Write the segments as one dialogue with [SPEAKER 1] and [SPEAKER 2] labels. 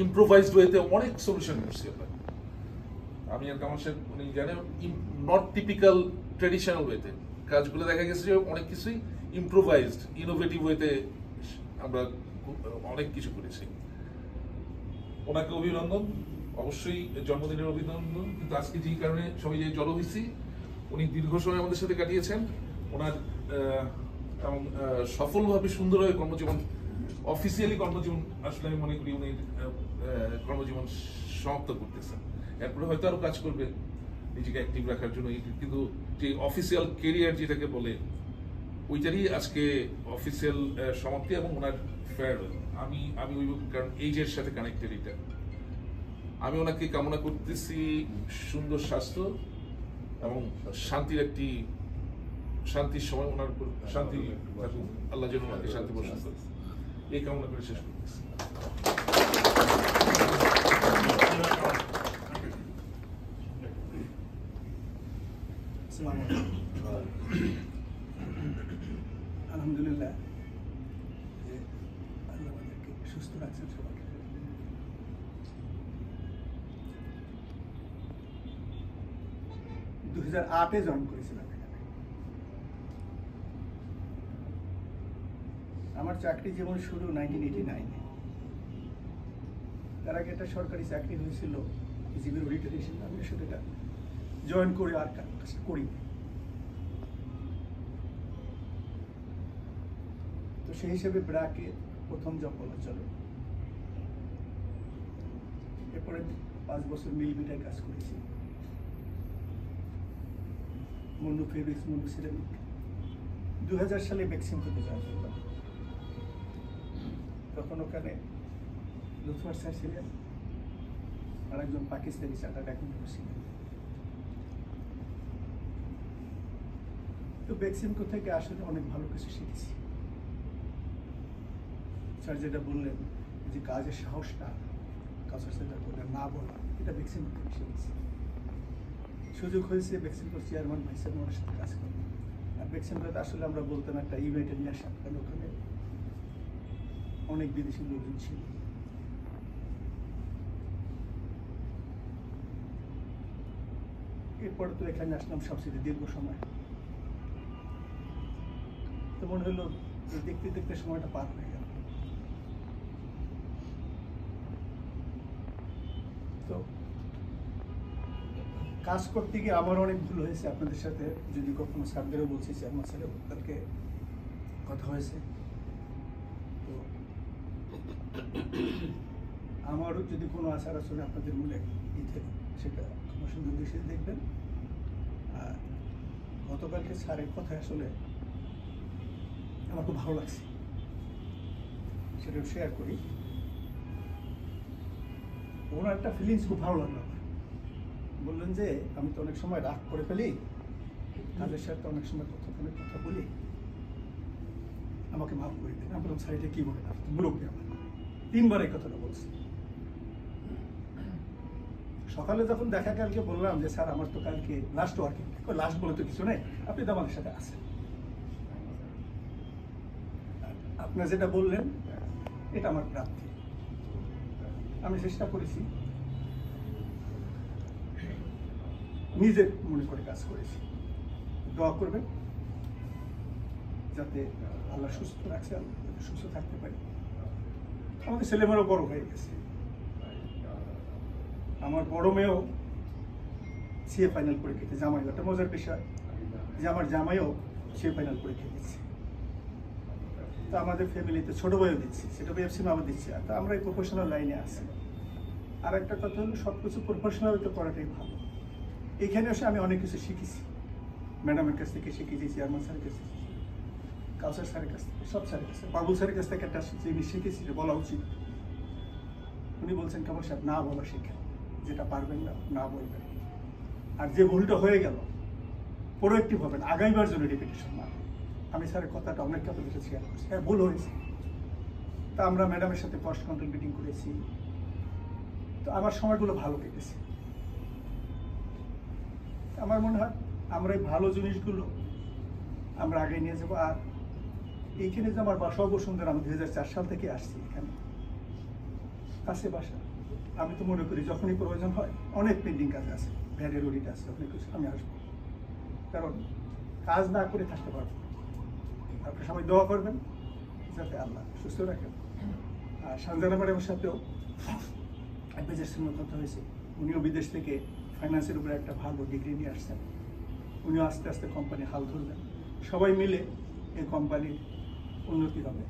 [SPEAKER 1] Improvised ওয়েতে অনেক solution করছি আমরা। আমি আর কামাল সাহেব উনি জানেন নট টিপিক্যাল ট্রেডিশনাল ওয়েতে কাজগুলো দেখা গেছে যে অনেক কিছুই ইম্প্রোভাইজড ইনোভেটিভ ওয়েতে আমরা অনেক কিছু করেছি। ওনাকে অভিনন্দন, অবশ্যই জন্মদিনের অভিনন্দন। কিন্তু আজকে যেই কারণে সবাই যে জড়ো হয়েছি, উনি দীর্ঘ সময় আমাদের সাথে কাটিয়েছেন। ওনার এবং সফলভাবে সুন্দরভাবে কর্মজীবন, অফিসিয়ালি কর্মজীবন আসলে আমি মনে করি উনি কর্মজীবন সমাপ্ত করতেছেন। এরপরে হয়তো আরো কাজ করবে নিজেকে অ্যাক্টিভ রাখার জন্য, কিন্তু যে অফিসিয়াল কেরিয়ার যেটাকে বলে ওইটারই আজকে অফিসিয়াল সমাপ্তি এবং ওনার ফেয়ারওয়েল। আমি ওই কারণ এইজের সাথে কানেক্টেড এটা। আমি ওনাকে কামনা করতেছি সুন্দর স্বাস্থ্য এবং শান্তির সময় ওনার শান্তি থাকুক, আল্লাহ যেন ওনাকে শান্তি বর্ষণ করে, এই কামনা করে শেষ করতেছি।
[SPEAKER 2] আলহামদুলিল্লাহ যে আল্লাহ আমাদেরকে সুস্থ রাখছেন সবাইকে। দু 2008-এ জয়েন করেছিলাম এখানে। আমার চাকরি জীবন শুরু 1989-এ। তার আগে একটা সরকারি চাকরি হয়েছিল জিবির অডিটর হিসেবে। আমি আসলে এটা জয়েন করে আর কাজ করি। তো সেই হিসেবে ব্র্যাকে প্রথম জব বলা চলে। এরপরে 5 বছর মিল মিটার কাজ করেছি, মুন্ডু ফেব্রিক্স, মুন্ডু সিরামিক। 2000 সালে বেক্সিম থেকে জয়েন করলাম। তখন ওখানে লুৎফর স্যার ছিলেন আর একজন পাকিস্তানি চার্টার্ড অ্যাকাউন্ট্যান্ট ছিলেন। তো বেক্সিমকো থেকে আসলে অনেক ভালো কিছু শিখেছি। স্যার যেটা বললেন যে কাজের সাহসটা, কাজের সেটা বললেন না বলা, এটা বেক্সিমকো থেকে শিখেছি। সুযোগ হয়েছে বেক্সিমকোর চেয়ারম্যান ভাইসের ওনার সাথে কাজ করবো। আর বেক্সিমকোতে আসলে আমরা বলতাম একটা ইউনাইটেড নেশন, কারণ ওখানে অনেক বিদেশি লোকজন ছিল। এরপরে তো এখানে আসলাম সবচেয়ে দীর্ঘ সময়। তো মনে হলো দেখতে দেখতে সময়টা পার হয়ে গেল। তো কাজ করতে গিয়ে আমার অনেক ভুল হয়েছে আপনাদের সাথে, যদি কখনো স্যারদেরও বলছি, চেয়ারম্যান স্যারেও তাদেরকে কথা হয়েছে। তো আমারও যদি কোনো আচার আসলে আপনাদের মনে সেটা আমার সুন্দর দৃষ্টিতে দেখবেন। আর গতকালকে স্যারের কথা আসলে আমার খুব ভালো লাগছে, সেটা শেয়ার করি। ওনার একটা ফিলিংস খুব ভালো লাগলো আমার। বললেন যে আমি তো অনেক সময় রাগ করে ফেলি, কাজের সাথে অনেক সময় কথা বলি, আমাকে মাফ করে দিন। আমি বললাম স্যার এটা কি বলেন, আপনি মুরব্বী আমার। 3 বার এই কথাটা বলছি। সকালে যখন দেখা কালকে বললাম যে স্যার আমার তো কালকে লাস্ট ওয়ার্কিং ডে, লাস্ট বলে তো কিছু নেই, আপনি তো আমাদের সাথে আছেন। আপনার যেটা বললেন এটা আমার প্রাপ্তি। আমি চেষ্টা করেছি, নিজে মনে করে কাজ করেছি। দোয়া করবেন যাতে আল্লাহ সুস্থ রাখছে, যাতে সুস্থ থাকতে পারি। আমাদের ছেলেমেয়েরও বড় হয়ে গেছে। আমার বড় মেয়েও সিএ ফাইনাল পরীক্ষা দিচ্ছে। জামাই, একটা মজার বিষয় যে আমার জামাইও সিএ ফাইনাল পরীক্ষা দিচ্ছে। তো আমাদের ফ্যামিলিতে ছোট ভাইও দিচ্ছি, সেটা বিএফসিমে আবার দিচ্ছে। তো আমরা এই প্রফেশনাল লাইনে আছি। আর একটা কথা হলো সবকিছু প্রফেশনালিতে করাটাই ভালো। এইখানে এসে আমি অনেক কিছু শিখেছি। ম্যাডামের কাছ থেকে শিখেছি, চেয়ারম্যান স্যারের কাছ থেকে, কাউসার স্যারের কাছ থেকে, সব স্যারের কাছ থেকে, বাবুল স্যারের কাছ থেকে একটা জিনিস শিখেছি যে বলা উচিত। উনি বলছেন কামাল সাহেব না বলা শেখেন, যেটা পারবেন না না বলবেন। আর যে ভুলটা হয়ে গেল প্রোঅ্যাক্টিভ হবেন, আগামীবার জন্য রিপিটেশন না। আমি স্যারের কথাটা অনেক আপনাদের সাথে শেয়ার করছি। হ্যাঁ, ভুল হয়েছে। তা আমরা ম্যাডামের সাথে কস্ট কন্ট্রোল মিটিং করেছি। তো আমার সময়গুলো ভালো কেটেছে। আমার মনে হয় আমরা এই ভালো জিনিসগুলো আমরা আগে নিয়ে যাবো। আর এইখানে যে আমার বাসাও বসুন্ধরা, আমি 2004 সাল থেকে আসছি এখানে, কাছে বাসা। আমি তো মনে করি যখনই প্রয়োজন হয়, অনেক পেন্ডিং কাজ আছে, ভ্যানের অডিট আছে, অনেক কিছু, আমি আসবো। কারণ কাজ না করে থাকতে পারবো না। আপনি সবাই দোয়া করবেন যাতে আল্লাহ সুস্থ রাখেন। আর সানজানা ম্যাডামের সাথেও অ্যাডভাইজার্সের কথা হয়েছে। উনিও বিদেশ থেকে ফাইন্যান্সের উপরে একটা ভালো ডিগ্রি নিয়ে আসছেন। উনিও আস্তে আস্তে কোম্পানি হাল ধরবেন। সবাই মিলে এই কোম্পানির উন্নতি হবে।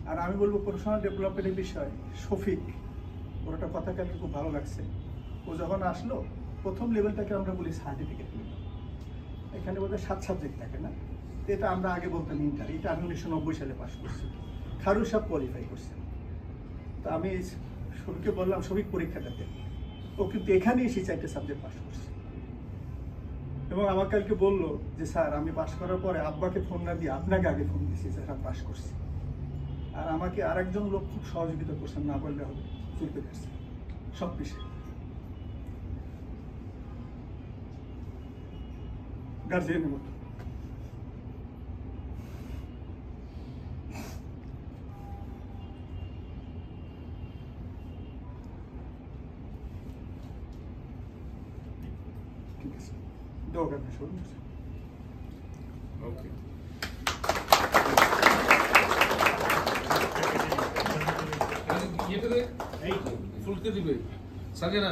[SPEAKER 2] আর আমি বলবো প্রফেশনাল ডেভেলপমেন্টের বিষয়, শফিক, ওর একটা কথা কালকে খুব ভালো লাগছে। ও যখন আসলো, প্রথম লেভেলটাকে আমরা বলি সার্টিফিকেট লেভেল। এখানে বোধহয় 7 সাবজেক্ট থাকে না, তো এটা আমরা আগে বলতাম ইন্টার। এটা আমি 1990 সালে পাস করছি, খারুল সাহেব কোয়ালিফাই করছেন। তো আমি শফিককে বললাম শফিক পরীক্ষাটা দেন। ও কিন্তু এখানেই সেই 4টে সাবজেক্ট পাস করছে। এবং আমার কালকে বললো যে স্যার আমি পাস করার পরে আব্বাকে ফোন না দিয়ে আপনাকে আগে ফোন দিয়েছি, স্যার আমি পাস করছি। আর আমাকে আরেকজন লোক খুব সহযোগিতা করছেন, না বললে হবে, চলতে পারছে সব বিষয়ে। গার্জিয়ানের মতো। ঠিক আছে, দোয়া করবেন সবাই।
[SPEAKER 1] ওকে, ইয়েতে ফুলকে দিবে সাজে না।